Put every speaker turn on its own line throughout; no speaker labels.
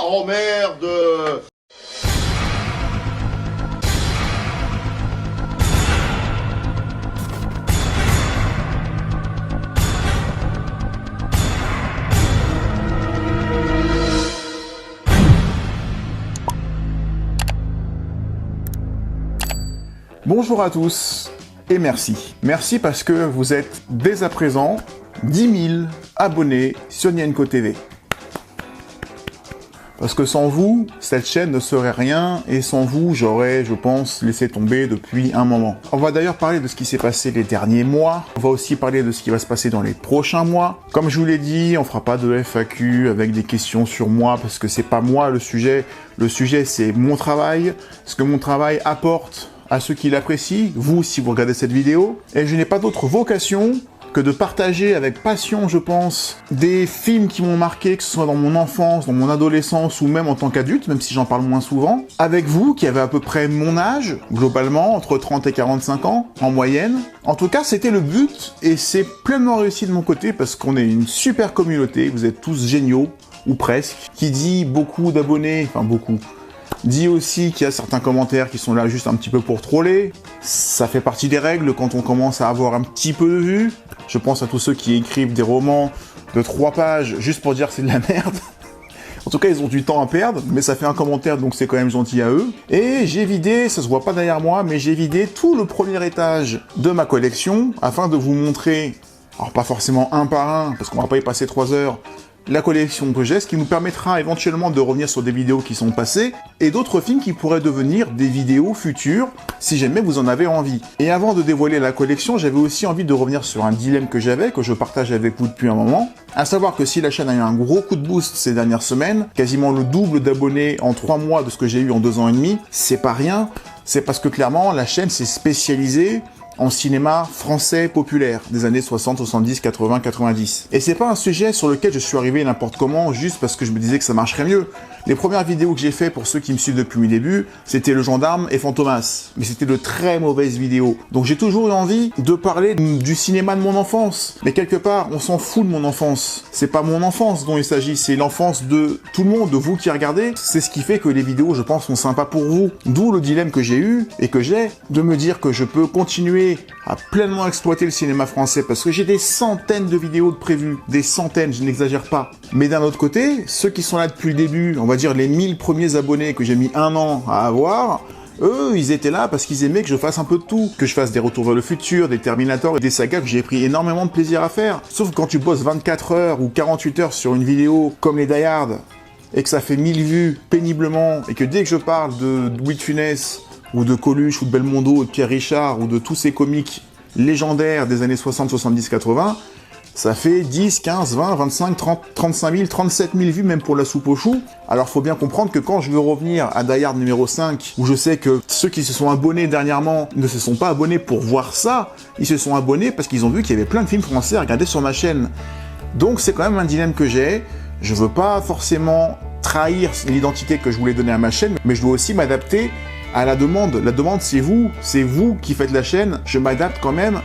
Oh merde!
Bonjour à tous et merci. Merci parce que vous êtes dès à présent 10 000 abonnés sur Nienko TV. Parce que sans vous, cette chaîne ne serait rien et sans vous, j'aurais, je pense, laissé tomber depuis un moment. On va d'ailleurs parler de ce qui s'est passé les derniers mois. On va aussi parler de ce qui va se passer dans les prochains mois. Comme je vous l'ai dit, on fera pas de FAQ avec des questions sur moi parce que c'est pas moi le sujet. Le sujet, c'est mon travail, ce que mon travail apporte à ceux qui l'apprécient, vous si vous regardez cette vidéo. Et je n'ai pas d'autre vocation que de partager avec passion, je pense, des films qui m'ont marqué, que ce soit dans mon enfance, dans mon adolescence ou même en tant qu'adulte, même si j'en parle moins souvent, avec vous qui avez à peu près mon âge, globalement, entre 30 et 45 ans, en moyenne. En tout cas, c'était le but et c'est pleinement réussi de mon côté parce qu'on est une super communauté, vous êtes tous géniaux, ou presque, qui dit beaucoup d'abonnés, enfin beaucoup, dit aussi qu'il y a certains commentaires qui sont là juste un petit peu pour troller. Ça fait partie des règles quand on commence à avoir un petit peu de vues. Je pense à tous ceux qui écrivent des romans de 3 pages juste pour dire que c'est de la merde. En tout cas, ils ont du temps à perdre, mais ça fait un commentaire, donc c'est quand même gentil à eux. Et j'ai vidé, ça se voit pas derrière moi, mais j'ai vidé tout le premier étage de ma collection afin de vous montrer, alors pas forcément un par un, parce qu'on va pas y passer 3 heures, la collection que j'ai, ce qui nous permettra éventuellement de revenir sur des vidéos qui sont passées et d'autres films qui pourraient devenir des vidéos futures si jamais vous en avez envie. Et avant de dévoiler la collection, j'avais aussi envie de revenir sur un dilemme que j'avais, que je partage avec vous depuis un moment, à savoir que si la chaîne a eu un gros coup de boost ces dernières semaines, quasiment le double d'abonnés en 3 mois de ce que j'ai eu en 2 ans et demi, c'est pas rien, c'est parce que clairement la chaîne s'est spécialisée en cinéma français populaire des années 60, 70, 80, 90. Et c'est pas un sujet sur lequel je suis arrivé n'importe comment juste parce que je me disais que ça marcherait mieux. Les premières vidéos que j'ai fait pour ceux qui me suivent depuis mes débuts, c'était Le Gendarme et Fantomas. Mais c'était de très mauvaises vidéos. Donc j'ai toujours eu envie de parler du cinéma de mon enfance. Mais quelque part, on s'en fout de mon enfance. C'est pas mon enfance dont il s'agit, c'est l'enfance de tout le monde, de vous qui regardez. C'est ce qui fait que les vidéos, je pense, sont sympas pour vous. D'où le dilemme que j'ai eu et que j'ai de me dire que je peux continuer à pleinement exploiter le cinéma français parce que j'ai des centaines de vidéos de prévues. Des centaines, je n'exagère pas. Mais d'un autre côté, ceux qui sont là depuis le début, on va dire les 1000 premiers abonnés que j'ai mis 1 an à avoir, eux, ils étaient là parce qu'ils aimaient que je fasse un peu de tout. Que je fasse des Retours vers le futur, des Terminator et des sagas que j'ai pris énormément de plaisir à faire. Sauf que quand tu bosses 24 heures ou 48 heures sur une vidéo comme les Die Hard et que ça fait 1000 vues péniblement et que dès que je parle de Louis de Funès ou de Coluche ou de Belmondo ou de Pierre Richard ou de tous ces comiques légendaires des années 60, 70, 80, ça fait 10, 15, 20, 25, 30, 35 000, 37 000 vues même pour La Soupe aux choux. Alors faut bien comprendre que quand je veux revenir à Die Hard numéro 5, où je sais que ceux qui se sont abonnés dernièrement ne se sont pas abonnés pour voir ça, ils se sont abonnés parce qu'ils ont vu qu'il y avait plein de films français à regarder sur ma chaîne. Donc c'est quand même un dilemme que j'ai. Je veux pas forcément trahir l'identité que je voulais donner à ma chaîne, mais je dois aussi m'adapter à la demande. La demande, c'est vous qui faites la chaîne. Je m'adapte quand même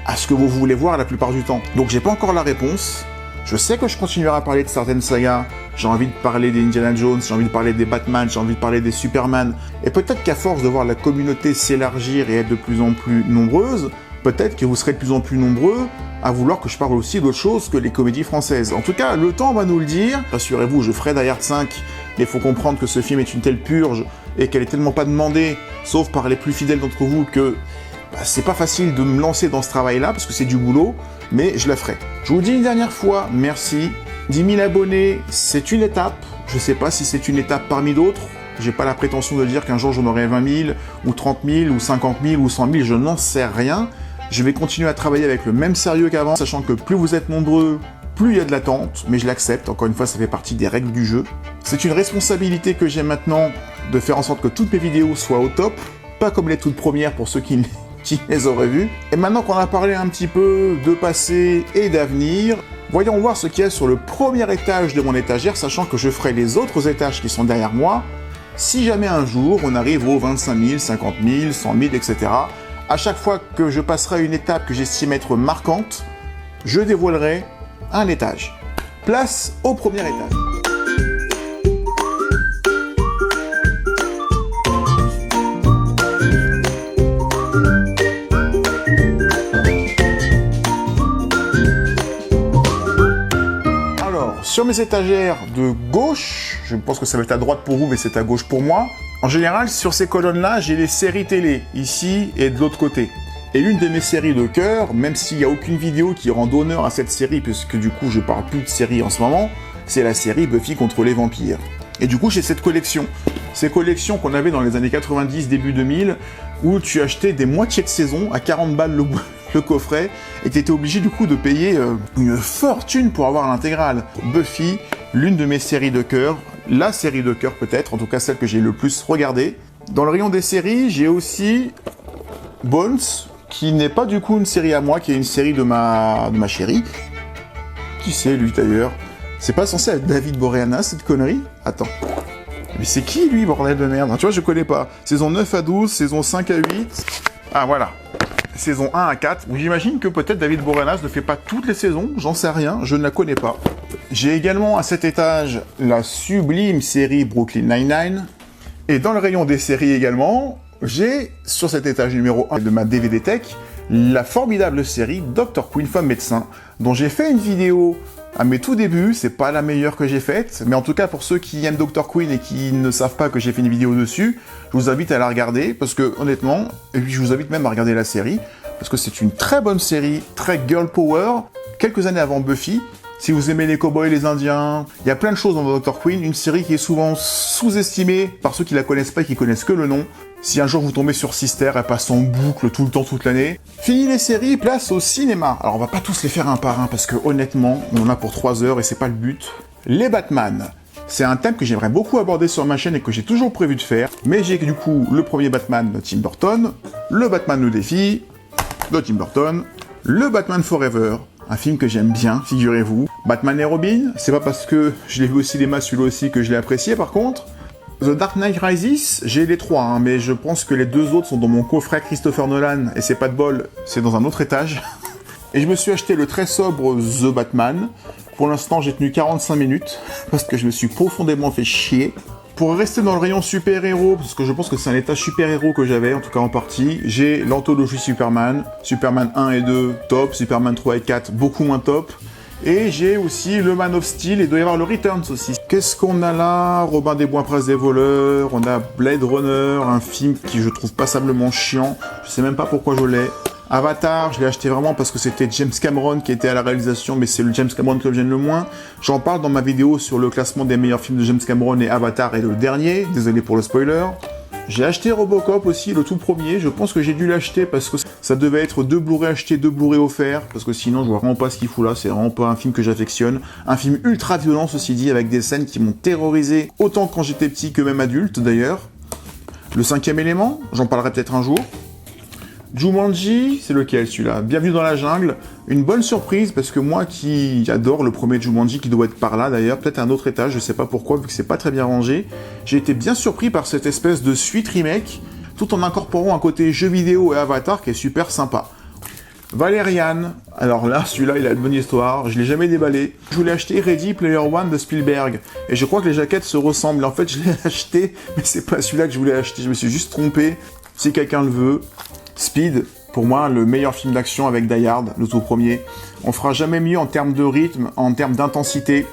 à ce que vous voulez voir la plupart du temps. Donc j'ai pas encore la réponse. Je sais que je continuerai à parler de certaines sagas. J'ai envie de parler des Indiana Jones, j'ai envie de parler des Batman, j'ai envie de parler des Superman. Et peut-être qu'à force de voir la communauté s'élargir et être de plus en plus nombreuse, peut-être que vous serez de plus en plus nombreux à vouloir que je parle aussi d'autre chose que les comédies françaises. En tout cas, le temps va nous le dire. Rassurez-vous, je ferai Die Hard 5, mais il faut comprendre que ce film est une telle purge et qu'elle est tellement pas demandée, sauf par les plus fidèles d'entre vous, que c'est pas facile de me lancer dans ce travail-là, parce que c'est du boulot, mais je la ferai. Je vous dis une dernière fois, merci. 10 000 abonnés, c'est une étape. Je sais pas si c'est une étape parmi d'autres. J'ai pas la prétention de dire qu'un jour j'en aurai 20 000, ou 30 000, ou 50 000, ou 100 000, je n'en sais rien. Je vais continuer à travailler avec le même sérieux qu'avant, sachant que plus vous êtes nombreux, plus il y a de l'attente, mais je l'accepte, encore une fois, ça fait partie des règles du jeu. C'est une responsabilité que j'ai maintenant de faire en sorte que toutes mes vidéos soient au top, pas comme les toutes premières pour ceux qui les auraient vues. Et maintenant qu'on a parlé un petit peu de passé et d'avenir, voyons voir ce qu'il y a sur le premier étage de mon étagère, sachant que je ferai les autres étages qui sont derrière moi, si jamais un jour on arrive aux 25 000, 50 000, 100 000, etc. À chaque fois que je passerai une étape que j'estime être marquante, je dévoilerai un étage. Place au premier étage. Sur mes étagères de gauche, je pense que ça va être à droite pour vous, mais c'est à gauche pour moi. En général, sur ces colonnes-là, j'ai les séries télé, ici et de l'autre côté. Et l'une de mes séries de cœur, même s'il n'y a aucune vidéo qui rend honneur à cette série, puisque du coup je parle plus de série en ce moment, c'est la série Buffy contre les vampires. Et du coup j'ai cette collection. Ces collections qu'on avait dans les années 90, début 2000, où tu achetais des moitiés de saison à 40 balles le coffret, et tu étais obligé du coup de payer une fortune pour avoir l'intégrale. Buffy, l'une de mes séries de cœur, la série de cœur peut-être, en tout cas celle que j'ai le plus regardée. Dans le rayon des séries, j'ai aussi Bones, qui n'est pas du coup une série à moi, qui est une série de ma chérie. Qui c'est lui d'ailleurs? C'est pas censé être David Boreanaz cette connerie? Attends. Mais c'est qui lui, bordel de merde? Tu vois, je connais pas. Saison 9 à 12, saison 5 à 8. Ah voilà. Saison 1 à 4. J'imagine que peut-être David Boreanaz ne fait pas toutes les saisons, j'en sais rien, je ne la connais pas. J'ai également à cet étage la sublime série Brooklyn Nine-Nine. Et dans le rayon des séries également, j'ai, sur cet étage numéro 1 de ma DVD Tech, la formidable série Dr. Quinn, femme médecin, dont j'ai fait une vidéo à mes tout débuts. C'est pas la meilleure que j'ai faite, mais en tout cas pour ceux qui aiment Dr. Quinn et qui ne savent pas que j'ai fait une vidéo dessus, je vous invite à la regarder, parce que honnêtement, et puis je vous invite même à regarder la série, parce que c'est une très bonne série, très girl power, quelques années avant Buffy. Si vous aimez les cowboys et les indiens, il y a plein de choses dans Dr. Quinn, une série qui est souvent sous-estimée par ceux qui la connaissent pas et qui connaissent que le nom. Si un jour vous tombez sur Sister, elle passe en boucle tout le temps, toute l'année. Fini les séries, place au cinéma. Alors on va pas tous les faire un par un parce que honnêtement, on en a pour 3 heures et c'est pas le but. Les Batman. C'est un thème que j'aimerais beaucoup aborder sur ma chaîne et que j'ai toujours prévu de faire. Mais j'ai du coup le premier Batman de Tim Burton, le Batman le défi de Tim Burton, le Batman Forever, un film que j'aime bien, figurez-vous. Batman et Robin, c'est pas parce que je l'ai vu au cinéma celui-là aussi que je l'ai apprécié par contre. The Dark Knight Rises, j'ai les 3, hein, mais je pense que les 2 autres sont dans mon coffret Christopher Nolan, et c'est pas de bol, c'est dans un autre étage. Et je me suis acheté le très sobre The Batman. Pour l'instant, j'ai tenu 45 minutes, parce que je me suis profondément fait chier. Pour rester dans le rayon super-héros, parce que je pense que c'est un étage super-héros que j'avais, en tout cas en partie, j'ai l'anthologie Superman, Superman 1 et 2, top, Superman 3 et 4, beaucoup moins top. Et j'ai aussi le Man of Steel, et il doit y avoir le Returns aussi. Qu'est-ce qu'on a là? Robin des Bois, Prince des voleurs, on a Blade Runner, un film qui je trouve passablement chiant, je sais même pas pourquoi je l'ai. Avatar, je l'ai acheté vraiment parce que c'était James Cameron qui était à la réalisation, mais c'est le James Cameron que j'aime le moins. J'en parle dans ma vidéo sur le classement des meilleurs films de James Cameron, et Avatar est le dernier, désolé pour le spoiler. J'ai acheté Robocop aussi, le tout premier, je pense que j'ai dû l'acheter parce que ça devait être 2 Blu-ray achetés, 2 Blu-ray offerts, parce que sinon je vois vraiment pas ce qu'il fout là, c'est vraiment pas un film que j'affectionne. Un film ultra violent ceci dit, avec des scènes qui m'ont terrorisé, autant quand j'étais petit que même adulte d'ailleurs. Le 5e élément, j'en parlerai peut-être un jour. Jumanji, c'est lequel celui-là? Bienvenue dans la jungle, une bonne surprise parce que moi qui adore le premier Jumanji, qui doit être par là d'ailleurs, peut-être un autre étage, je sais pas pourquoi vu que c'est pas très bien rangé, j'ai été bien surpris par cette espèce de suite remake, tout en incorporant un côté jeu vidéo et Avatar qui est super sympa. Valérian, alors là celui-là il a une bonne histoire, je l'ai jamais déballé. Je voulais acheter Ready Player One de Spielberg, et je crois que les jaquettes se ressemblent, en fait je l'ai acheté, mais c'est pas celui-là que je voulais acheter, je me suis juste trompé, si quelqu'un le veut. Speed, pour moi, le meilleur film d'action avec Die Hard, le tout premier. On fera jamais mieux en termes de rythme, en termes d'intensité,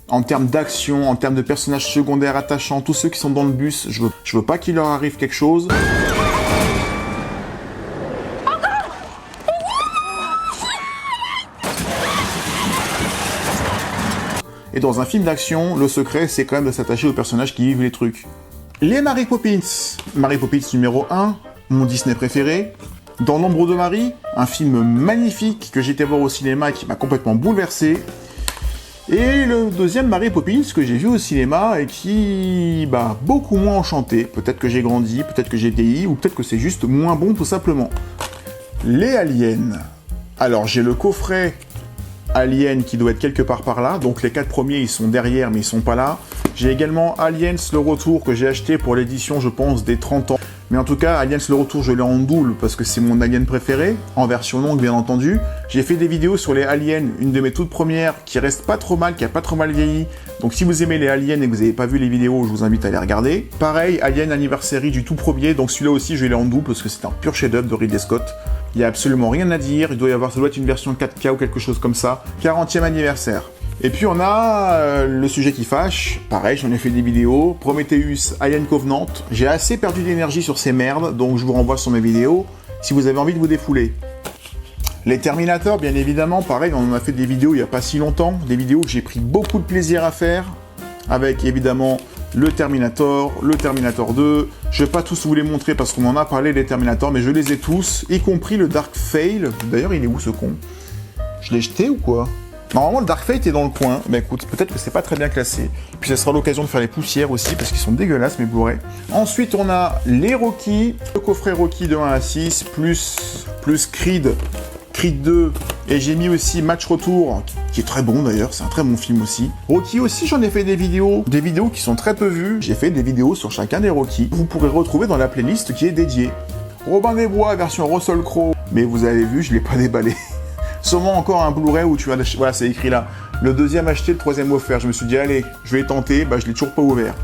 en termes d'action, en termes de personnages secondaires attachants, tous ceux qui sont dans le bus, je veux pas qu'il leur arrive quelque chose. Et dans un film d'action, le secret, c'est quand même de s'attacher aux personnages qui vivent les trucs. Les Mary Poppins. Mary Poppins numéro 1, mon Disney préféré. Dans l'ombre de Marie, un film magnifique que j'ai été voir au cinéma et qui m'a complètement bouleversé. Et le deuxième Mary Poppins que j'ai vu au cinéma et qui m'a beaucoup moins enchanté. Peut-être que j'ai grandi, peut-être que j'ai vieilli, ou peut-être que c'est juste moins bon tout simplement. Les Aliens. Alors j'ai le coffret Alien qui doit être quelque part par là, donc les 4 premiers ils sont derrière mais ils sont pas là. J'ai également Aliens le retour que j'ai acheté pour l'édition je pense des 30 ans. Mais en tout cas, Aliens le retour, je l'ai en double parce que c'est mon alien préféré, en version longue bien entendu. J'ai fait des vidéos sur les aliens, une de mes toutes premières, qui reste pas trop mal, qui a pas trop mal vieilli. Donc si vous aimez les aliens et que vous n'avez pas vu les vidéos, je vous invite à les regarder. Pareil, Alien Anniversary du tout premier, donc celui-là aussi je l'ai en double parce que c'est un pur chef-d'œuvre de Ridley Scott. Il y a absolument rien à dire, il doit y avoir, ça doit être une version 4K ou quelque chose comme ça. 40e anniversaire. Et puis on a le sujet qui fâche, pareil, j'en ai fait des vidéos, Prometheus, Alien Covenant, j'ai assez perdu d'énergie sur ces merdes, donc je vous renvoie sur mes vidéos, si vous avez envie de vous défouler. Les Terminators, bien évidemment, pareil, on en a fait des vidéos il n'y a pas si longtemps, des vidéos que j'ai pris beaucoup de plaisir à faire, avec évidemment le Terminator 2, je vais pas tous vous les montrer parce qu'on en a parlé des Terminators, mais je les ai tous, y compris le Dark Fail, d'ailleurs il est où ce con? Je l'ai jeté ou quoi? Normalement, le Dark Fate est dans le coin, mais écoute, peut-être que c'est pas très bien classé. Puis ça sera l'occasion de faire les poussières aussi, parce qu'ils sont dégueulasses, mes Blu-ray. Ensuite, on a les Rocky, le coffret Rocky de 1 à 6, plus Creed 2, et j'ai mis aussi Match Retour, qui est très bon d'ailleurs, c'est un très bon film aussi. Rocky aussi, j'en ai fait des vidéos qui sont très peu vues. J'ai fait des vidéos sur chacun des Rocky. Vous pourrez retrouver dans la playlist qui est dédiée. Robin des Bois, version Russell Crowe, mais vous avez vu, je l'ai pas déballé. Sûrement encore un Blu-ray où tu vas... Voilà, c'est écrit là. Le deuxième acheté, le troisième offert. Je me suis dit, allez, je vais tenter. Bah, je l'ai toujours pas ouvert.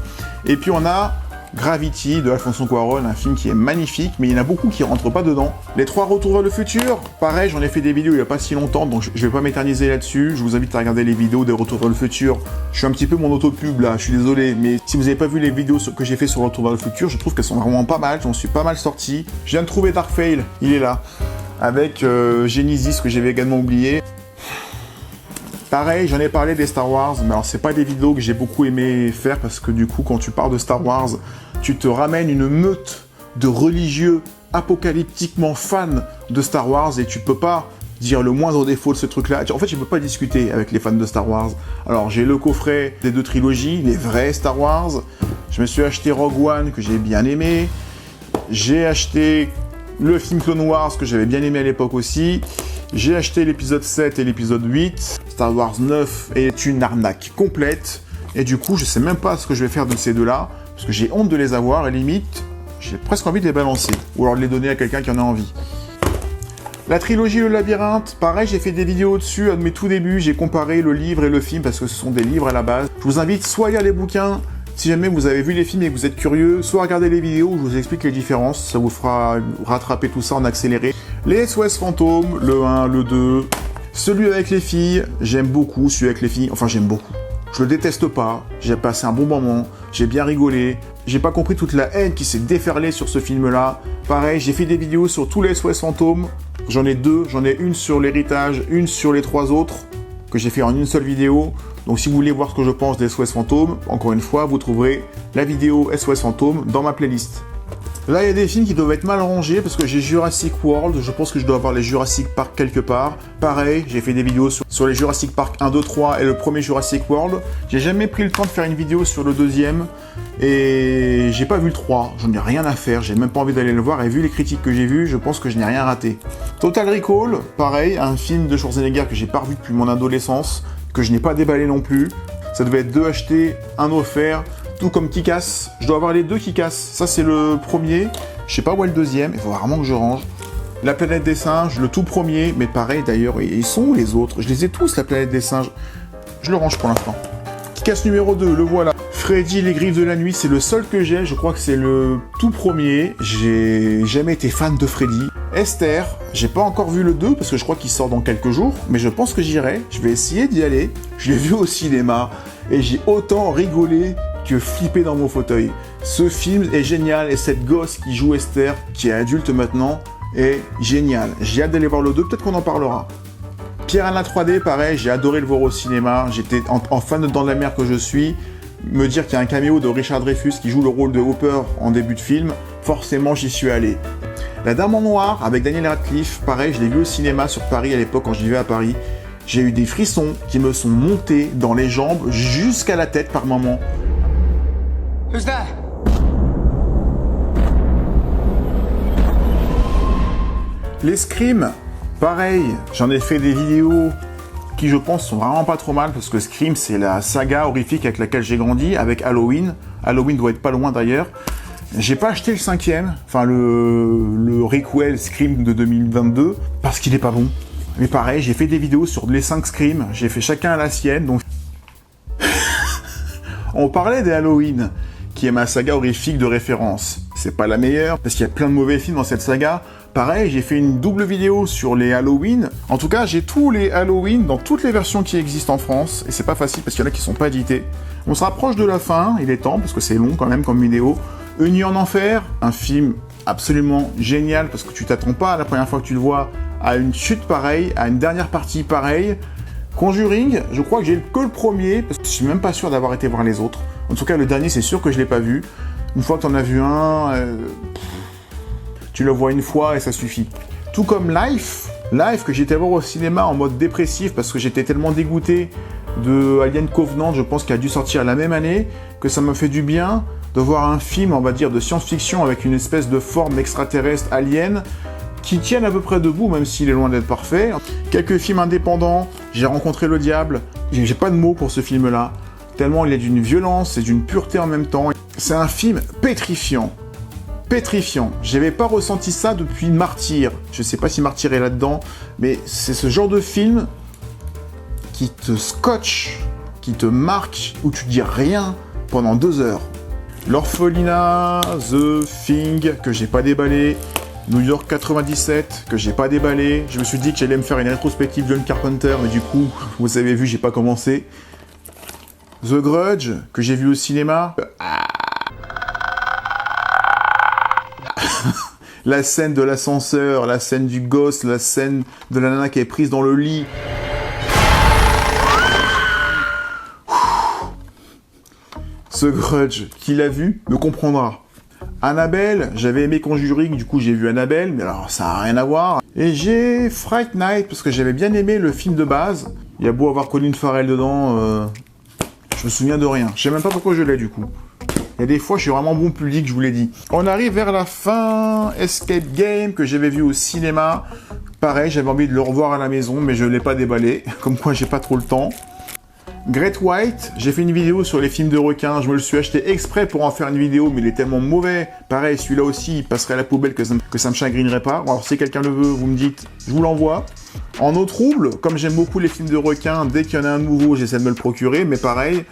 Et puis, on a Gravity de Alfonso Cuarón, un film qui est magnifique, mais il y en a beaucoup qui rentrent pas dedans. Les 3 Retours vers le futur, pareil, j'en ai fait des vidéos il y a pas si longtemps, donc je vais pas m'éterniser là-dessus. Je vous invite à regarder les vidéos des Retours vers le futur. Je suis un petit peu mon auto-pub là, je suis désolé, mais si vous avez pas vu les vidéos que j'ai fait sur Retour vers le futur, je trouve qu'elles sont vraiment pas mal, j'en suis pas mal sorti. Je viens de trouver Dark Fail, il est là. Avec Genesis, que j'avais également oublié. Pareil, j'en ai parlé des Star Wars, mais alors c'est pas des vidéos que j'ai beaucoup aimé faire, parce que du coup, quand tu parles de Star Wars, tu te ramènes une meute de religieux apocalyptiquement fans de Star Wars, et tu peux pas dire le moindre défaut de ce truc-là. En fait, je peux pas discuter avec les fans de Star Wars. Alors, j'ai le coffret des 2 trilogies, les vrais Star Wars. Je me suis acheté Rogue One, que j'ai bien aimé. J'ai acheté le film Clone Wars, que j'avais bien aimé à l'époque aussi. J'ai acheté l'épisode 7 et l'épisode 8. Star Wars 9 est une arnaque complète. Et du coup, je sais même pas ce que je vais faire de ces deux-là, parce que j'ai honte de les avoir, et limite, j'ai presque envie de les balancer. Ou alors de les donner à quelqu'un qui en a envie. La trilogie Le Labyrinthe, pareil, j'ai fait des vidéos dessus. À mes tout débuts, j'ai comparé le livre et le film, parce que ce sont des livres à la base. Je vous invite soit à lire les bouquins, si jamais vous avez vu les films et que vous êtes curieux, soit regardez les vidéos où je vous explique les différences, ça vous fera rattraper tout ça en accéléré. Les SOS Fantômes, le 1, le 2, celui avec les filles, j'aime beaucoup celui avec les filles, enfin j'aime beaucoup. Je le déteste pas, j'ai passé un bon moment, j'ai bien rigolé, j'ai pas compris toute la haine qui s'est déferlée sur ce film-là. Pareil, j'ai fait des vidéos sur tous les SOS Fantômes, j'en ai 2, j'en ai une sur l'héritage, une sur les 3 autres, que j'ai fait en une seule vidéo. Donc si vous voulez voir ce que je pense des SOS Fantômes, encore une fois, vous trouverez la vidéo SOS Fantômes dans ma playlist. Là, il y a des films qui doivent être mal rangés parce que j'ai Jurassic World, je pense que je dois avoir les Jurassic Park quelque part. Pareil, j'ai fait des vidéos sur les Jurassic Park 1, 2, 3 et le premier Jurassic World. J'ai jamais pris le temps de faire une vidéo sur le deuxième et j'ai pas vu le 3, j'en ai rien à faire, j'ai même pas envie d'aller le voir et vu les critiques que j'ai vues, je pense que je n'ai rien raté. Total Recall, pareil, un film de Schwarzenegger que j'ai pas revu depuis mon adolescence, que je n'ai pas déballé non plus. Ça devait être 2 achetés, 1 offert, tout comme Kick-Ass. Je dois avoir les 2 Kick-Ass. Ça, c'est le premier. Je sais pas où est le deuxième. Il faut vraiment que je range. La planète des singes, le tout premier. Mais pareil, d'ailleurs, ils sont où les autres? Je les ai tous, la planète des singes. Je le range pour l'instant. Kick-Ass numéro 2, le voilà. Freddy, les griffes de la nuit, c'est le seul que j'ai. Je crois que c'est le tout premier. J'ai jamais été fan de Freddy. Esther, j'ai pas encore vu le 2 parce que je crois qu'il sort dans quelques jours, mais je pense que j'irai. Je vais essayer d'y aller. Je l'ai vu au cinéma et j'ai autant rigolé que flippé dans mon fauteuil. Ce film est génial et cette gosse qui joue Esther, qui est adulte maintenant, est géniale. J'ai hâte d'aller voir le 2, peut-être qu'on en parlera. Piranha 3D, pareil, j'ai adoré le voir au cinéma. J'étais en fan de Dans la mer que je suis. Me dire qu'il y a un caméo de Richard Dreyfuss qui joue le rôle de Hopper en début de film, forcément j'y suis allé. La Dame en Noir avec Daniel Radcliffe, pareil, je l'ai vu au cinéma sur Paris à l'époque quand je vivais à Paris. J'ai eu des frissons qui me sont montés dans les jambes jusqu'à la tête par moments. Who's that? Les Scream, pareil, j'en ai fait des vidéos qui je pense sont vraiment pas trop mal parce que Scream c'est la saga horrifique avec laquelle j'ai grandi, avec Halloween. Halloween doit être pas loin d'ailleurs. J'ai pas acheté le 5e, enfin le requel Scream de 2022 parce qu'il est pas bon. Mais pareil, j'ai fait des vidéos sur les 5 Scream, j'ai fait chacun à la sienne, donc on parlait des Halloween, qui est ma saga horrifique de référence. C'est pas la meilleure, parce qu'il y a plein de mauvais films dans cette saga. Pareil, j'ai fait une double vidéo sur les Halloween. En tout cas, j'ai tous les Halloween dans toutes les versions qui existent en France. Et c'est pas facile parce qu'il y en a qui sont pas édités. On se rapproche de la fin, il est temps, parce que c'est long quand même comme vidéo. Une nuit en enfer, un film absolument génial, parce que tu t'attends pas la première fois que tu le vois à une chute pareille, à une dernière partie pareille. Conjuring, je crois que j'ai que le premier, parce que je suis même pas sûr d'avoir été voir les autres. En tout cas, le dernier, c'est sûr que je l'ai pas vu. Une fois que t'en as vu un, tu le vois une fois et ça suffit. Tout comme Life que j'étais voir au cinéma en mode dépressif, parce que j'étais tellement dégoûté de Alien Covenant, je pense qu'il a dû sortir la même année, que ça m'a fait du bien de voir un film, on va dire, de science-fiction avec une espèce de forme extraterrestre alien qui tienne à peu près debout, même s'il est loin d'être parfait. Quelques films indépendants, j'ai rencontré le diable, j'ai pas de mots pour ce film-là, tellement il est d'une violence et d'une pureté en même temps. C'est un film pétrifiant. Pétrifiant. J'avais pas ressenti ça depuis Martyr. Je sais pas si Martyr est là-dedans, mais c'est ce genre de film qui te scotche, qui te marque, où tu dis rien pendant 2 heures. L'Orphelinat, The Thing, que j'ai pas déballé, New York 97, que j'ai pas déballé. Je me suis dit que j'allais me faire une rétrospective de John Carpenter, mais du coup, vous avez vu, j'ai pas commencé. The Grudge, que j'ai vu au cinéma. La scène de l'ascenseur, la scène du gosse, la scène de la nana qui est prise dans le lit. Ce Grudge, qui l'a vu, me comprendra. Annabelle, j'avais aimé Conjuring, du coup j'ai vu Annabelle, mais alors ça a rien à voir. Et j'ai Fright Night, parce que j'avais bien aimé le film de base. Il y a beau avoir Colin Farrell dedans, je me souviens de rien. Je sais même pas pourquoi je l'ai du coup. Il y a des fois, je suis vraiment bon public, je vous l'ai dit. On arrive vers la fin. Escape Game, que j'avais vu au cinéma. Pareil, j'avais envie de le revoir à la maison, mais je ne l'ai pas déballé. Comme quoi, j'ai pas trop le temps. Great White, j'ai fait une vidéo sur les films de requins. Je me le suis acheté exprès pour en faire une vidéo, mais il est tellement mauvais. Pareil, celui-là aussi, il passerait à la poubelle que ça me chagrinerait pas. Alors, si quelqu'un le veut, vous me dites, je vous l'envoie. En eau trouble, comme j'aime beaucoup les films de requins, dès qu'il y en a un nouveau, j'essaie de me le procurer, mais pareil...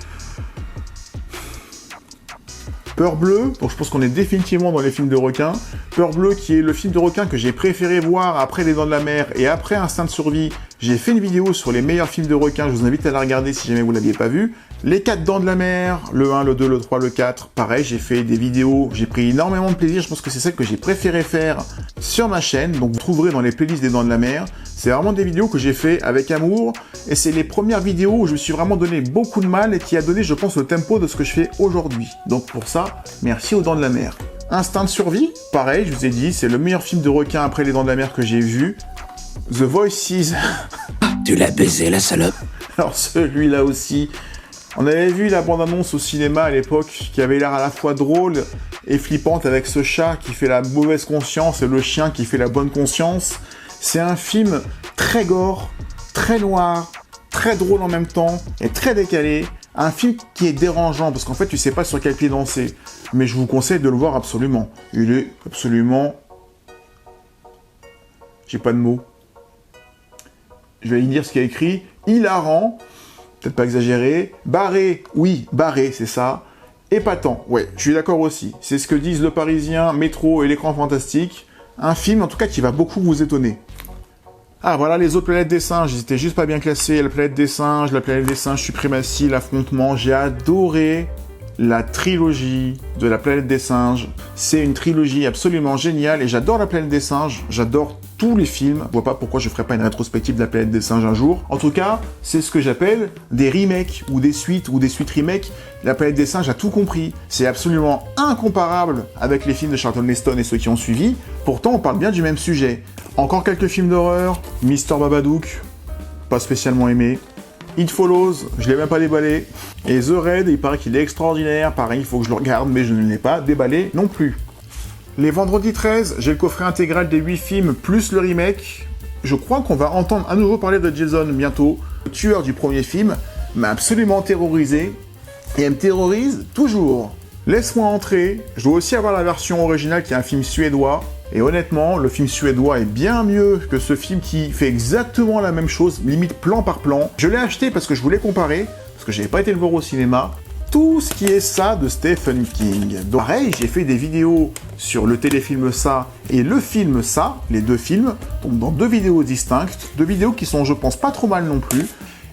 Peur bleue, donc je pense qu'on est définitivement dans les films de requins. Peur bleue qui est le film de requin que j'ai préféré voir après Les Dents de la Mer et après Instinct de survie. J'ai fait une vidéo sur les meilleurs films de requins, je vous invite à la regarder si jamais vous ne l'aviez pas vu. Les 4 Dents de la Mer, le 1, le 2, le 3, le 4, pareil, j'ai fait des vidéos, j'ai pris énormément de plaisir, je pense que c'est celle que j'ai préféré faire sur ma chaîne, donc vous trouverez dans les playlists des Dents de la Mer. C'est vraiment des vidéos que j'ai fait avec amour, et c'est les premières vidéos où je me suis vraiment donné beaucoup de mal et qui a donné, je pense, le tempo de ce que je fais aujourd'hui. Donc pour ça, merci aux Dents de la Mer. Instinct de survie, pareil, je vous ai dit, c'est le meilleur film de requin après Les Dents de la Mer que j'ai vu. The Voices.
Tu l'as baisé, la salope.
Alors celui-là aussi, on avait vu la bande-annonce au cinéma à l'époque, qui avait l'air à la fois drôle et flippante avec ce chat qui fait la mauvaise conscience et le chien qui fait la bonne conscience. C'est un film très gore, très noir, très drôle en même temps et très décalé. Un film qui est dérangeant parce qu'en fait tu sais pas sur quel pied danser. Mais je vous conseille de le voir absolument. Il est absolument... J'ai pas de mots. Je vais lire ce qu'il y a écrit. Hilarant, peut-être pas exagéré. Barré, oui, barré, c'est ça. Épatant, ouais, je suis d'accord aussi. C'est ce que disent Le Parisien, Métro et L'Écran Fantastique. Un film, en tout cas, qui va beaucoup vous étonner. Ah, voilà les autres planètes des singes. Ils étaient juste pas bien classés. La planète des singes, Suprématie, l'Affrontement. J'ai adoré la trilogie de la planète des singes. C'est une trilogie absolument géniale et j'adore la planète des singes. J'adore tous les films. Je vois pas pourquoi je ferais pas une rétrospective de la planète des singes un jour. En tout cas, c'est ce que j'appelle des remakes ou des suites remakes. La planète des singes a tout compris. C'est absolument incomparable avec les films de Charlton Heston et ceux qui ont suivi. Pourtant, on parle bien du même sujet. Encore quelques films d'horreur. Mr Babadook, pas spécialement aimé. It Follows, je l'ai même pas déballé. Et The Raid, il paraît qu'il est extraordinaire. Pareil, il faut que je le regarde, mais je ne l'ai pas déballé non plus. Les vendredis 13, j'ai le coffret intégral des 8 films, plus le remake. Je crois qu'on va entendre à nouveau parler de Jason bientôt. Le tueur du premier film m'a absolument terrorisé. Et elle me terrorise toujours. Laisse-moi entrer. Je dois aussi avoir la version originale qui est un film suédois. Et honnêtement, le film suédois est bien mieux que ce film qui fait exactement la même chose, limite plan par plan. Je l'ai acheté parce que je voulais comparer, parce que j'avais pas été le voir au cinéma. tout ce qui est ça de Stephen King. Donc, pareil, j'ai fait des vidéos sur le téléfilm Ça et le film Ça, les deux films, donc dans deux vidéos distinctes, deux vidéos qui sont, je pense, pas trop mal non plus.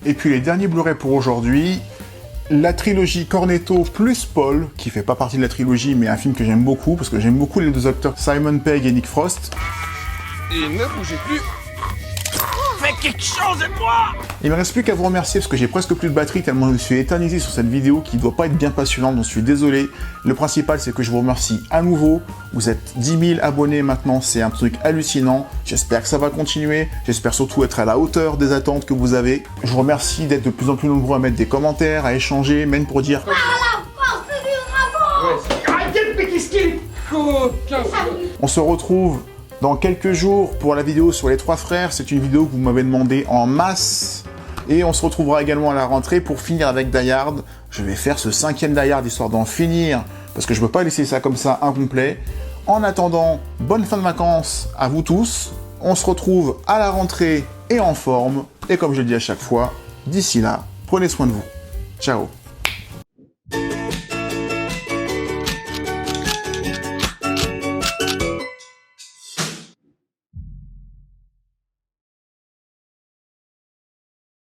Et puis les derniers Blu-ray pour aujourd'hui, la trilogie Cornetto plus Paul, qui fait pas partie de la trilogie, mais un film que j'aime beaucoup, parce que j'aime beaucoup les deux acteurs, Simon Pegg et Nick Frost.
Et ne bougez plus. Faites quelque chose de moi!
Il me reste plus qu'à vous remercier parce que j'ai presque plus de batterie tellement je me suis éternisé sur cette vidéo qui doit pas être bien passionnante, donc je suis désolé. Le principal c'est que je vous remercie à nouveau. Vous êtes 10 000 abonnés maintenant, c'est un truc hallucinant. J'espère que ça va continuer. J'espère surtout être à la hauteur des attentes que vous avez. Je vous remercie d'être de plus en plus nombreux à mettre des commentaires, à échanger, même pour dire...
Arrêtez de péter ce qu'il faut!
On se retrouve dans quelques jours pour la vidéo sur les trois frères. C'est une vidéo que vous m'avez demandé en masse. Et on se retrouvera également à la rentrée pour finir avec Die Hard. Je vais faire ce 5e Die Hard histoire d'en finir, parce que je ne peux pas laisser ça comme ça incomplet. En attendant, bonne fin de vacances à vous tous. On se retrouve à la rentrée et en forme. Et comme je le dis à chaque fois, d'ici là, prenez soin de vous. Ciao.